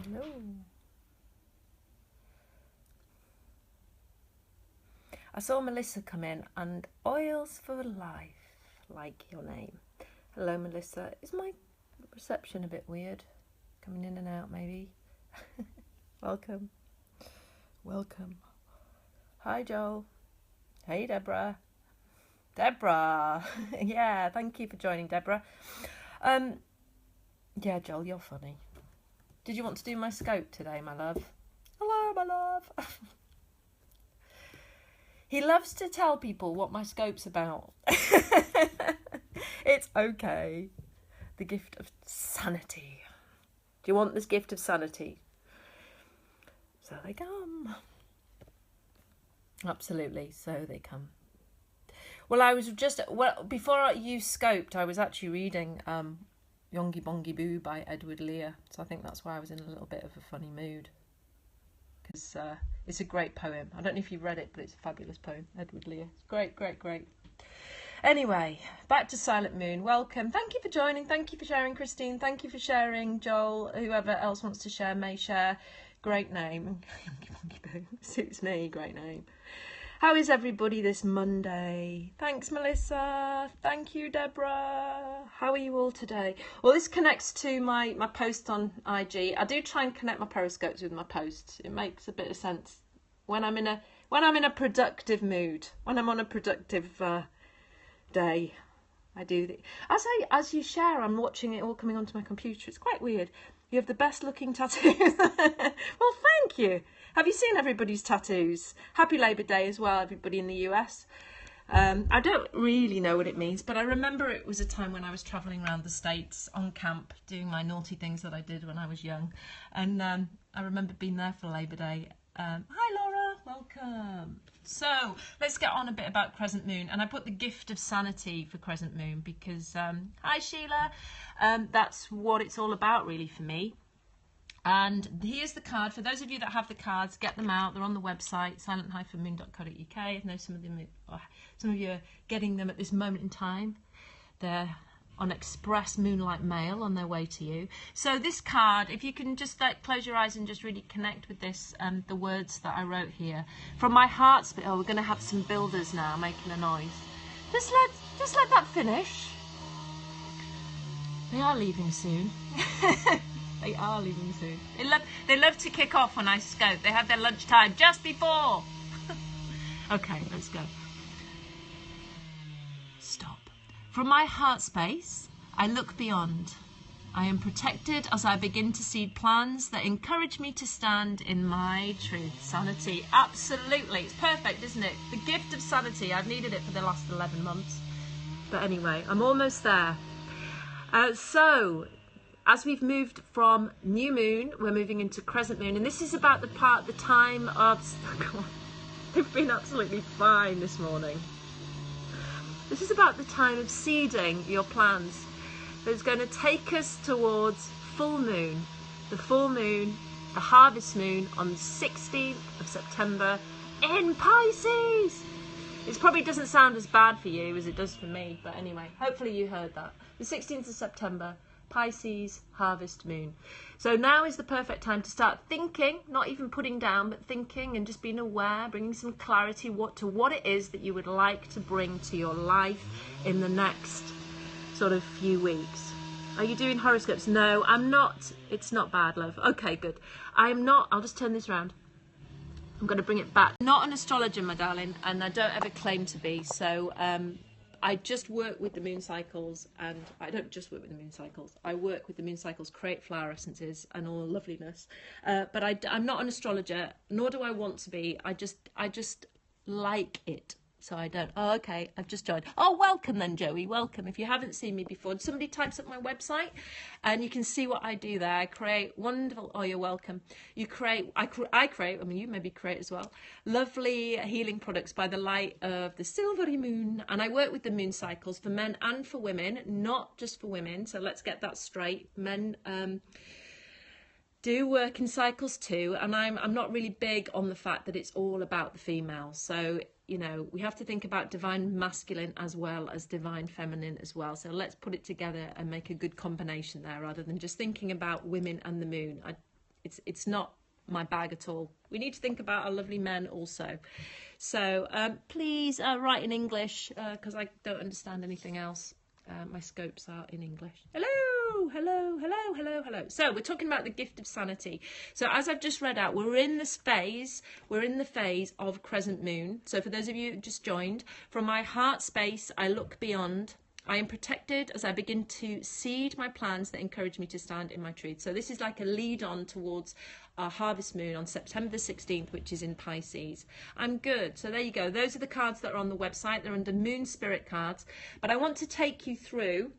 Hello. I saw Melissa come in and oils for life, like your name. Hello, Melissa. Is my reception a bit weird? Coming in and out, maybe? Welcome. Welcome. Hi, Joel. Hey, Deborah. Deborah. Yeah, thank you for joining, Deborah. Yeah, Joel, you're funny. Did you want to do my scope today, my love? Hello, my love. He loves to tell people what my scope's about. It's okay. The gift of sanity. Do you want this gift of sanity? So they come. Absolutely, so they come. Well, I was just... Well, before you scoped, I was actually reading Yongi Bongi Boo by Edward Lear. So I think that's why I was in a little bit of a funny mood. Because it's a great poem. I don't know if you've read it, but it's a fabulous poem. Edward Lear. It's great, great, great. Anyway, back to Silent Moon. Welcome. Thank you for joining. Thank you for sharing, Christine. Thank you for sharing, Joel. Whoever else wants to share may share. Great name. Suits me. Great name. How is everybody this Monday? Thanks, Melissa. Thank you, Deborah. How are you all today? Well, this connects to my post on IG. I do try and connect my periscopes with my posts. It makes a bit of sense when I'm in a productive mood. When I'm on a productive day, I do. As you share, I'm watching it all coming onto my computer. It's quite weird. You have the best looking tattoos. Well, thank you. Have you seen everybody's tattoos? Happy Labour Day as well, everybody in the US. I don't really know what it means, but I remember it was a time when I was travelling around the States on camp, doing my naughty things that I did when I was young. And I remember being there for Labour Day. Hi, Laura. Welcome. So let's get on a bit about Crescent Moon. And I put the gift of sanity for Crescent Moon because, hi, Sheila. That's what it's all about, really, for me. And here's the card. For those of you that have the cards, get them out. They're on the website, silent-moon.co.uk. I know some of you are getting them at this moment in time. They're on express Moonlight mail on their way to you. So this card, if you can just close your eyes and just really connect with this, the words that I wrote here. From my heart, we're going to have some builders now making a noise. Just let that finish. They are leaving soon. They are leaving soon. They love to kick off when I scope. They have their lunchtime just before. Okay, let's go. Stop. From my heart space, I look beyond. I am protected as I begin to seed plans that encourage me to stand in my truth. Sanity. Absolutely. It's perfect, isn't it? The gift of sanity. I've needed it for the last 11 months. But anyway, I'm almost there. As we've moved from new moon, we're moving into crescent moon, and this is about the time of... God, they've been absolutely fine this morning. This is about the time of seeding your plans. It's going to take us towards full moon, the full moon, the harvest moon on the 16th of September in Pisces. It probably doesn't sound as bad for you as it does for me, but anyway, hopefully you heard that. The 16th of September. Pisces harvest moon. So now is the perfect time to start thinking, not even putting down, but thinking and just being aware, bringing some clarity to what it is that you would like to bring to your life in the next sort of few weeks. Are you doing horoscopes? No, I'm not. It's not bad, love. Okay, good. I'm not. I'll just turn this around. I'm going to bring it back. Not an astrologer, my darling, and I don't ever claim to be. So I just work with the moon cycles, and I don't just work with the moon cycles. I work with the moon cycles, create flower essences and all loveliness. But I'm not an astrologer, nor do I want to be. I just like it. So I don't. Oh, okay. I've just joined. Oh, welcome then, Joey. Welcome. If you haven't seen me before, somebody types up my website, and you can see what I do there. I create wonderful. Oh, you're welcome. You create. I create. I mean, you maybe create as well. Lovely healing products by the light of the silvery moon, and I work with the moon cycles for men and for women, not just for women. So let's get that straight. Men do work in cycles too, and I'm not really big on the fact that it's all about the female. So you know, we have to think about divine masculine as well as divine feminine as well. So let's put it together and make a good combination there, rather than just thinking about women and the moon. it's not my bag at all. We need to think about our lovely men also. So please write in English, because I don't understand anything else. My scopes are in English. Hello, hello, hello, hello, hello. So we're talking about the gift of sanity. So as I've just read out, we're in the phase of crescent moon. So for those of you who just joined, from my heart space, I look beyond. I am protected as I begin to seed my plans that encourage me to stand in my truth. So this is like a lead on towards our harvest moon on September the 16th, which is in Pisces. I'm good. So there you go. Those are the cards that are on the website. They're under moon spirit cards. But I want to take you through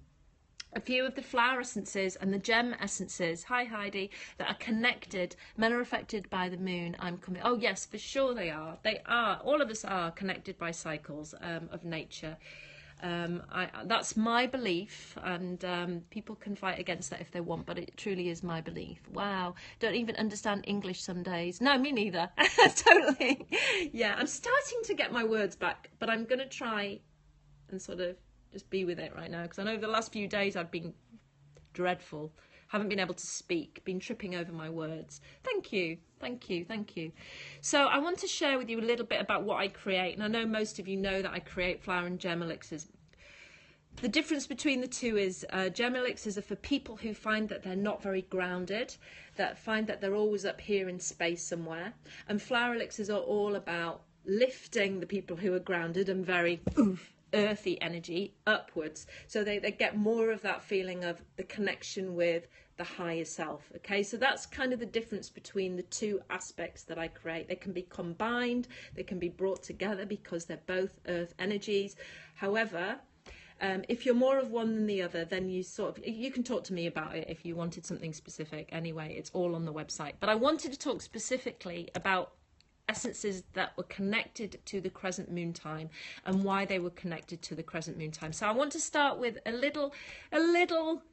a few of the flower essences and the gem essences, hi Heidi, that are connected. Men are affected by the moon. I'm coming. Oh yes, for sure they are. They are. All of us are connected by cycles of nature. That's my belief, and people can fight against that if they want, but it truly is my belief. Wow, don't even understand English some days. No, me neither. Totally. Yeah, I'm starting to get my words back, but I'm going to try and sort of just be with it right now, because I know the last few days I've been dreadful. Haven't been able to speak, been tripping over my words. Thank you, thank you, thank you. So I want to share with you a little bit about what I create, and I know most of you know that I create flower and gem elixirs. The difference between the two is gem elixirs are for people who find that they're not very grounded, that find that they're always up here in space somewhere, and flower elixirs are all about lifting the people who are grounded and very earthy energy upwards, so they get more of that feeling of the connection with the higher self. Okay, so that's kind of the difference between the two aspects that I create. They can be combined, they can be brought together because they're both earth energies. However, if you're more of one than the other, then you can talk to me about it if you wanted something specific. Anyway, it's all on the website. But I wanted to talk specifically about essences that were connected to the crescent moon time and why they were connected to the crescent moon time. So I want to start with a little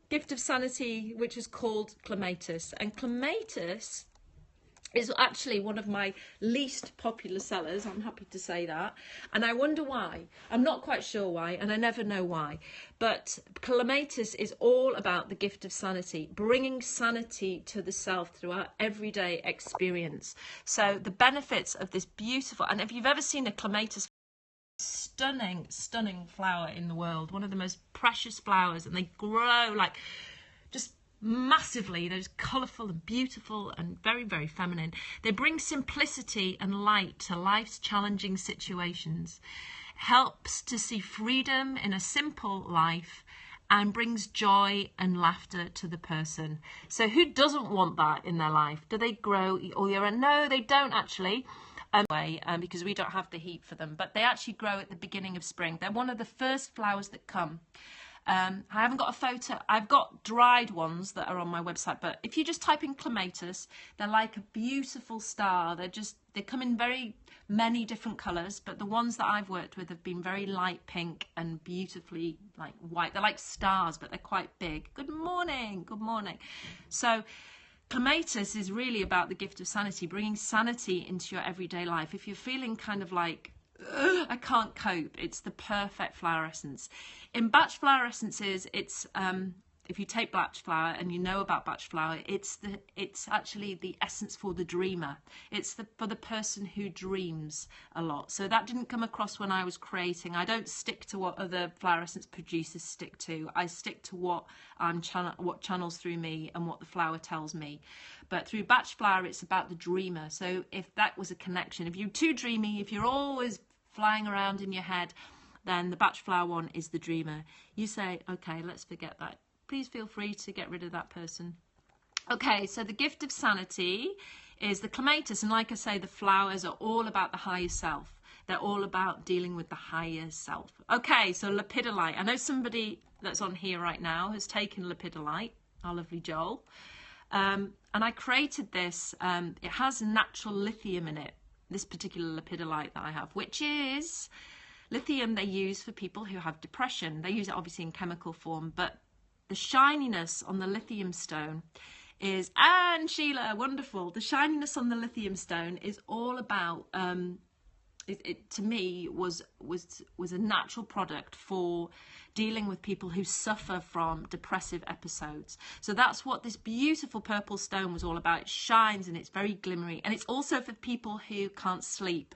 gift of sanity, which is called clematis. And clematis is actually one of my least popular sellers. I'm happy to say that. And I wonder why. I'm not quite sure why, and I never know why. But clematis is all about the gift of sanity, bringing sanity to the self through our everyday experience. So the benefits of this beautiful, and if you've ever seen a clematis, stunning flower in the world, one of the most precious flowers, and they grow like just massively. They're just colourful and beautiful and very, very feminine. They bring simplicity and light to life's challenging situations, helps to see freedom in a simple life, and brings joy and laughter to the person. So who doesn't want that in their life? Do they grow all year round? No, they don't actually. Because we don't have the heat for them, but they actually grow at the beginning of spring. They're one of the first flowers that come. I haven't got a photo. I've got dried ones that are on my website, but if you just type in clematis, they're like a beautiful star. They come in very many different colours, but the ones that I've worked with have been very light pink and beautifully like white. They're like stars, but they're quite big. Good morning, good morning. So clematis is really about the gift of sanity, bringing sanity into your everyday life. If you're feeling kind of like, I can't cope, it's the perfect flower essence. In batch flower essences, it's if you take batch flower and you know about batch flower, it's actually the essence for the dreamer. It's for the person who dreams a lot. So that didn't come across when I was creating. I don't stick to what other flower essence producers stick to. I stick to what channels through me and what the flower tells me. But through batch flower, it's about the dreamer. So if that was a connection, if you're too dreamy, if you're always flying around in your head, then the batch flower one is the dreamer. You say, okay, let's forget that. Please feel free to get rid of that person. Okay, so the gift of sanity is the clematis. And like I say, the flowers are all about the higher self. They're all about dealing with the higher self. Okay, so lepidolite. I know somebody that's on here right now has taken lepidolite, our lovely Joel. And I created this. It has natural lithium in it, this particular lepidolite that I have, which is lithium they use for people who have depression. They use it obviously in chemical form, but the shininess on the lithium stone is, and Sheila, wonderful. The shininess on the lithium stone is all about it to me was a natural product for dealing with people who suffer from depressive episodes. So that's what this beautiful purple stone was all about. It shines and it's very glimmery, and it's also for people who can't sleep.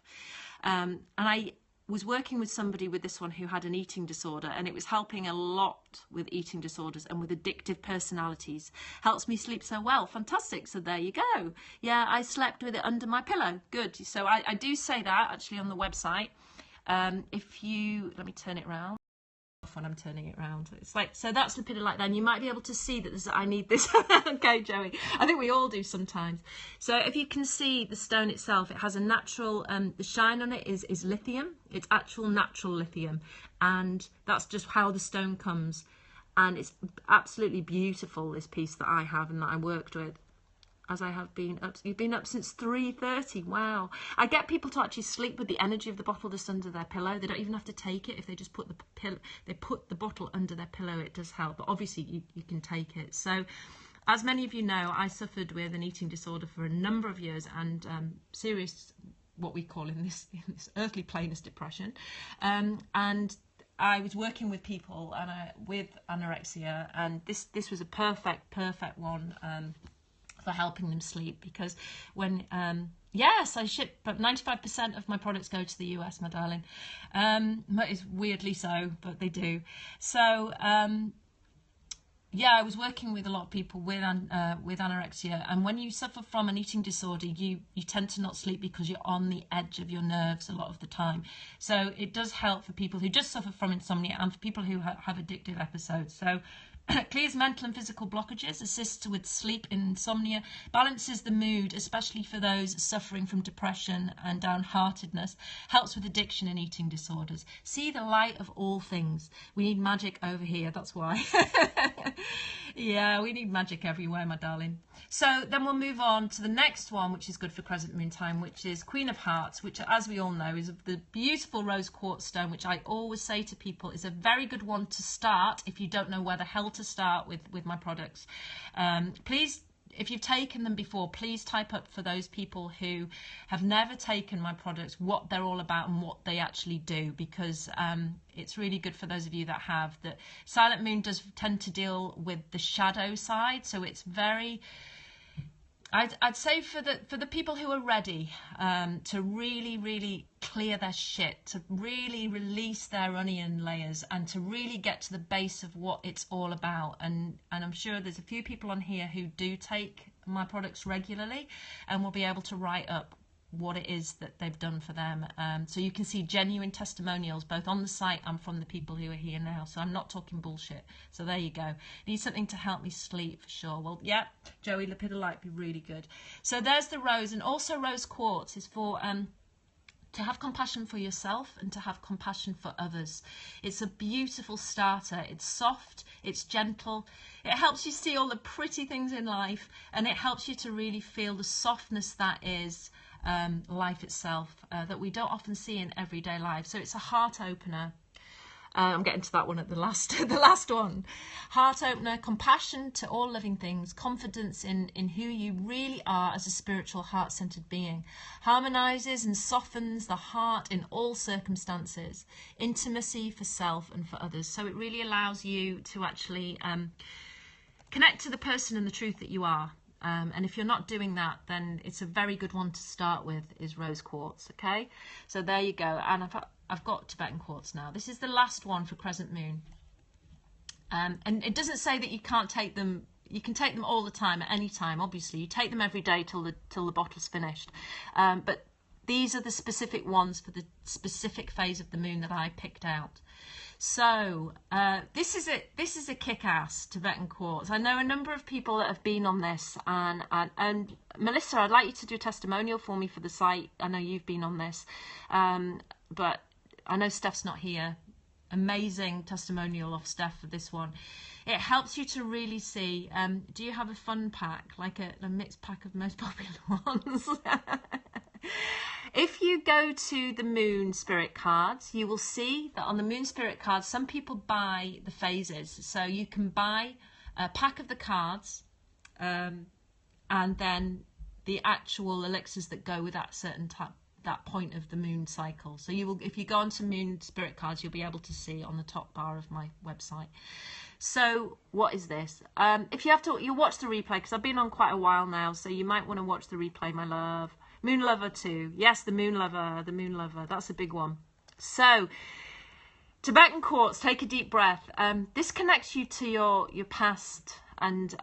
And I was working with somebody with this one who had an eating disorder, and it was helping a lot with eating disorders and with addictive personalities. Helps me sleep so well. Fantastic. So there you go. Yeah, I slept with it under my pillow. Good. So I do say that actually on the website. If you, let me turn it around. When I'm turning it around, it's like, so that's lepidolite then. You might be able to see that this, I need this. Okay, Joey, I think we all do sometimes. So if you can see the stone itself, it has a natural the shine on it is lithium. It's actual natural lithium, and that's just how the stone comes. And it's absolutely beautiful, this piece that I have and that I worked with, as I have been up. You've been up since 3:30. Wow. I get people to actually sleep with the energy of the bottle just under their pillow. They don't even have to take it. If they just put the bottle under their pillow, it does help. But obviously you can take it. So as many of you know, I suffered with an eating disorder for a number of years, and serious, what we call in this earthly plane, is depression. And I was working with people with anorexia, and this was a perfect one for helping them sleep, because when yes, I ship, but 95% of my products go to the US, my darling. It's weirdly so, but they do. So yeah, I was working with a lot of people with anorexia, and when you suffer from an eating disorder, you tend to not sleep because you're on the edge of your nerves a lot of the time. So it does help for people who just suffer from insomnia and for people who have addictive episodes. So clears mental and physical blockages, assists with sleep, insomnia, balances the mood, especially for those suffering from depression and downheartedness, helps with addiction and eating disorders. See the light of all things. We need magic over here, that's why. Yeah, we need magic everywhere, my darling. So then we'll move on to the next one, which is good for crescent moon time, which is Queen of Hearts, which, as we all know, is the beautiful rose quartz stone, which I always say to people is a very good one to start if you don't know where the hell to start with my products. Please, if you've taken them before, please type up for those people who have never taken my products what they're all about and what they actually do, because it's really good for those of you that have. That Silent Moon does tend to deal with the shadow side, so it's very, I'd say for the people who are ready to really clear their shit, to really release their onion layers, and to really get to the base of what it's all about. And I'm sure there's a few people on here who do take my products regularly and will be able to write up what it is that they've done for them. So you can see genuine testimonials both on the site and from the people who are here now. So I'm not talking bullshit. So there you go. Need something to help me sleep for sure. Well, yeah, Joey, lepidolite would be really good. So there's the rose, and also rose quartz is for to have compassion for yourself and to have compassion for others. It's a beautiful starter. It's soft, it's gentle. It helps you see all the pretty things in life, and it helps you to really feel the softness that is life itself, that we don't often see in everyday life. So it's a heart opener. I'm getting to that one at the last one. Heart opener, compassion to all living things, confidence in who you really are as a spiritual heart-centered being, harmonizes and softens the heart in all circumstances, intimacy for self and for others. So it really allows you to actually connect to the person and the truth that you are. And if you're not doing that, then it's a very good one to start with, is rose quartz. Okay, so there you go. And I've got Tibetan quartz now. This is the last one for crescent moon. And it doesn't say that you can't take them. You can take them all the time, at any time. Obviously, you take them every day till the bottle's finished. But these are the specific ones for the specific phase of the moon that I picked out. So this is a kick-ass Tibetan quartz. I know a number of people that have been on this, and Melissa, I'd like you to do a testimonial for me for the site. I know you've been on this, but I know Steph's not here. Amazing testimonial of Steph for this one. It helps you to really see. Do you have a fun pack, like a mixed pack of most popular ones? If you go to the Moon Spirit cards, you will see that on the Moon Spirit cards, some people buy the phases. So you can buy a pack of the cards and then the actual elixirs that go with that certain type that point of the moon cycle. So you will, if you go onto Moon Spirit Cards, you'll be able to see on the top bar of my website. So what is this? If you have to, you watch the replay, because I've been on quite a while now, so you might want to watch the replay, my love. Moon Lover too. Yes, the Moon Lover, the Moon Lover. That's a big one. So Tibetan Quartz, take a deep breath. This connects you to your past and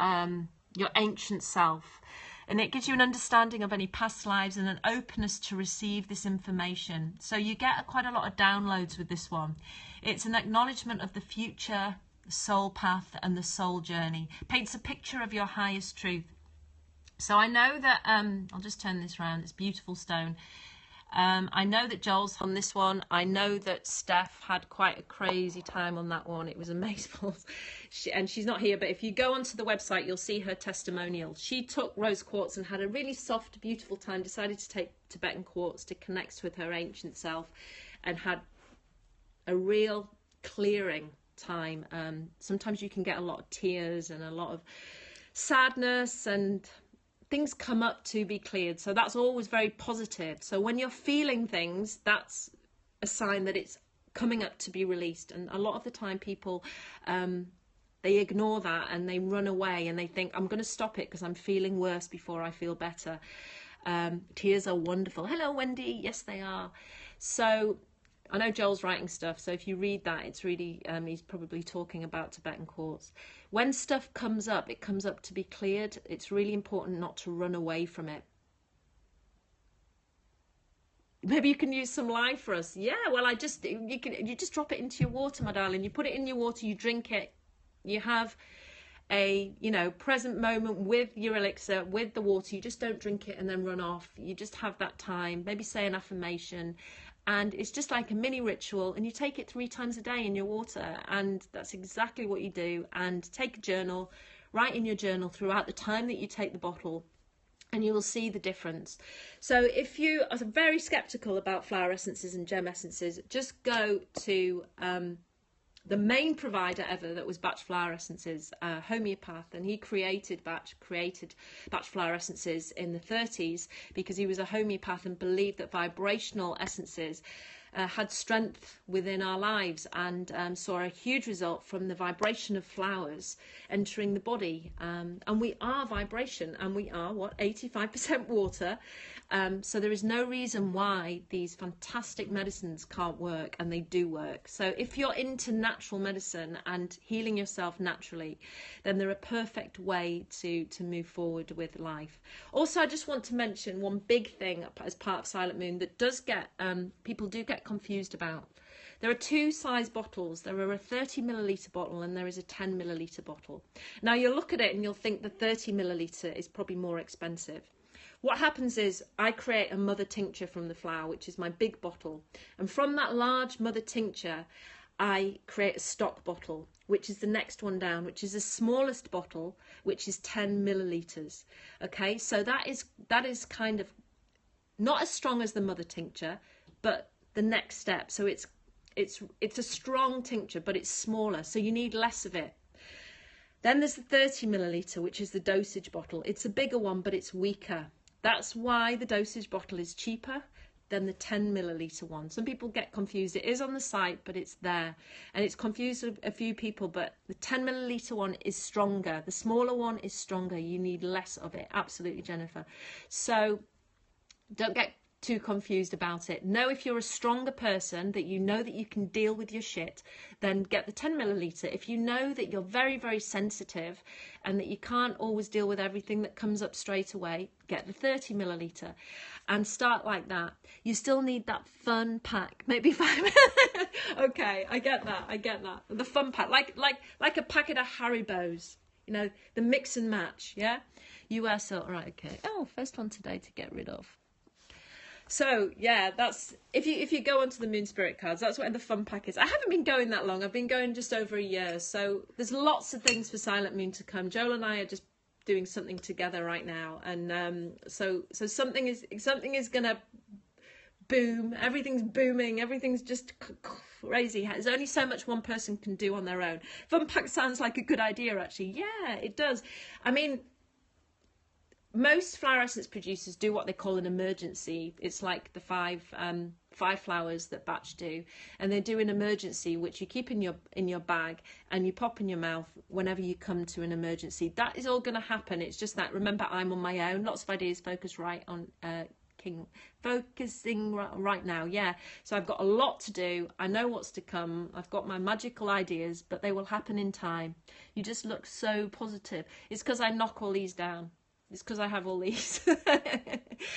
your ancient self. And it gives you an understanding of any past lives and an openness to receive this information. So you get quite a lot of downloads with this one. It's an acknowledgement of the future, the soul path and the soul journey. Paints a picture of your highest truth. So I know that, I'll just turn this around, it's beautiful stone. I know that Joel's on this one. I know that Steph had quite a crazy time on that one. It was amazing. And she's not here, but if you go onto the website, you'll see her testimonial. She took rose quartz and had a really soft, beautiful time, decided to take Tibetan quartz to connect with her ancient self, and had a real clearing time. Sometimes you can get a lot of tears and a lot of sadness, and things come up to be cleared. So that's always very positive. So when you're feeling things, that's a sign that it's coming up to be released. And a lot of the time people, they ignore that and they run away and they think, I'm going to stop it because I'm feeling worse before I feel better. Tears are wonderful. Hello, Wendy. Yes, they are. So I know Joel's writing stuff, so if you read that, it's really, he's probably talking about Tibetan quartz. When stuff comes up, it comes up to be cleared. It's really important not to run away from it. Maybe you can use some lime for us. Yeah, well, you just drop it into your water, my darling. You put it in your water, you drink it. You have a, present moment with your elixir, with the water. You just don't drink it and then run off. You just have that time. Maybe say an affirmation. And it's just like a mini ritual, and you take it 3 times a day in your water, and that's exactly what you do. And take a journal, write in your journal throughout the time that you take the bottle, and you will see the difference. So if you are very skeptical about flower essences and gem essences, just go to the main provider ever that was Batch Flower Essences, homeopath, and he created Batch Flower Essences in the 30s because he was a homeopath and believed that vibrational essences had strength within our lives, and saw a huge result from the vibration of flowers entering the body. And we are vibration, and we are, 85% water. So there is no reason why these fantastic medicines can't work, and they do work. So if you're into natural medicine and healing yourself naturally, then they're a perfect way to move forward with life. Also, I just want to mention one big thing as part of Silent Moon that does get, people do get confused about. There are 2 size bottles. There are a 30 milliliter bottle and there is a 10 milliliter bottle. Now you'll look at it and you'll think the 30 milliliter is probably more expensive. What happens is I create a mother tincture from the flower, which is my big bottle. And from that large mother tincture, I create a stock bottle, which is the next one down, which is the smallest bottle, which is 10 milliliters. Okay, so that is kind of not as strong as the mother tincture, but the next step. So it's a strong tincture, but it's smaller, so you need less of it. Then there's the 30 milliliter, which is the dosage bottle. It's a bigger one, but it's weaker. That's why the dosage bottle is cheaper than the 10 milliliter one. Some people get confused. It is on the site, but it's there. And it's confused a few people, but the 10 milliliter one is stronger. The smaller one is stronger. You need less of it. Absolutely, Jennifer. So don't get too confused about it. Know if you're a stronger person, that you know that you can deal with your shit, then get the 10 milliliter. If you know that you're very, very sensitive and that you can't always deal with everything that comes up straight away, get the 30 milliliter and start like that. You still need that fun pack, maybe 5 minutes. Okay, I get that. The fun pack, like a packet of Haribos, the mix and match, yeah? US salt, right, okay. Oh, first one today to get rid of. So yeah, that's if you go onto the Moon Spirit cards, that's what the fun pack is. I haven't been going that long. I've been going just over a year, so there's lots of things for Silent Moon to come. Joel and I are just doing something together right now, and so something is gonna boom. Everything's booming. Everything's just crazy. There's only so much one person can do on their own. Fun pack sounds like a good idea, actually. Yeah, it does. I mean, most flower essence producers do what they call an emergency. It's like the five flowers that Batch do, and they do an emergency which you keep in your bag and you pop in your mouth whenever you come to an emergency. That is all going to happen. It's just that, remember, I'm on my own. Lots of ideas. Focus right on focusing right now. Yeah, so I've got a lot to do. I know what's to come. I've got my magical ideas, but they will happen in time. You just look so positive. It's because I knock all these down. It's because I have all these.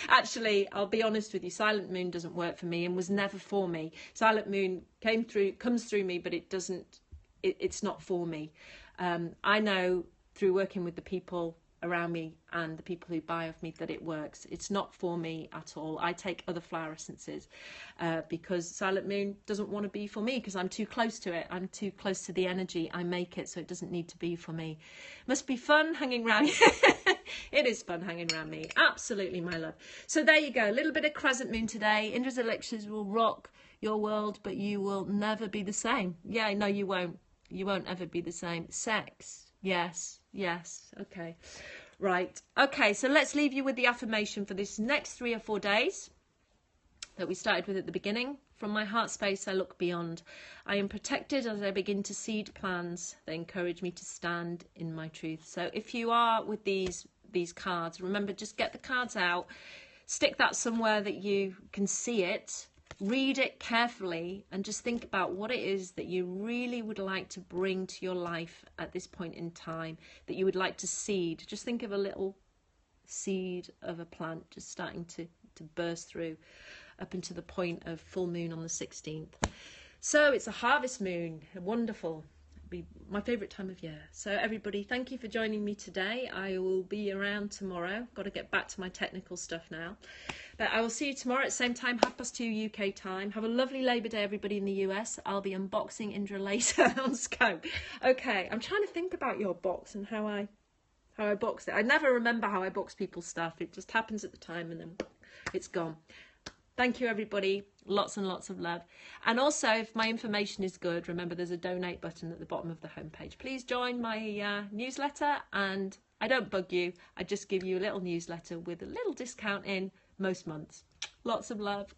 Actually, I'll be honest with you, Silent Moon doesn't work for me and was never for me. Silent Moon comes through me, but it's not for me. I know through working with the people around me and the people who buy off me that it works. It's not for me at all. I take other flower essences because Silent Moon doesn't want to be for me because I'm too close to it. I'm too close to the energy. I make it, so it doesn't need to be for me. Must be fun hanging around. It is fun hanging around me. Absolutely, my love. So there you go. A little bit of Crescent Moon today. Indra's elixirs will rock your world, but you will never be the same. Yeah, no, you won't. You won't ever be the same. Sex. Yes, yes. Okay. Right. Okay, so let's leave you with the affirmation for this next 3 or 4 days that we started with at the beginning. From my heart space, I look beyond. I am protected as I begin to seed plans that encourage me to stand in my truth. So if you are with these cards, remember, just get the cards out, stick that somewhere that you can see it, read it carefully, and just think about what it is that you really would like to bring to your life at this point in time, that you would like to seed. Just think of a little seed of a plant just starting to burst through up into the point of full moon on the 16th. So it's a harvest moon. Wonderful. Be my favourite time of year. So everybody, thank you for joining me today. I will be around tomorrow. Got to get back to my technical stuff now. But I will see you tomorrow at the same time, 2:30 UK time. Have a lovely Labour Day, everybody in the US. I'll be unboxing Indra later on Scope. Okay, I'm trying to think about your box and how I box it. I never remember how I box people's stuff. It just happens at the time and then it's gone. Thank you, everybody. Lots and lots of love. And also, if my information is good, remember there's a donate button at the bottom of the homepage. Please join my newsletter, and I don't bug you. I just give you a little newsletter with a little discount in most months. Lots of love.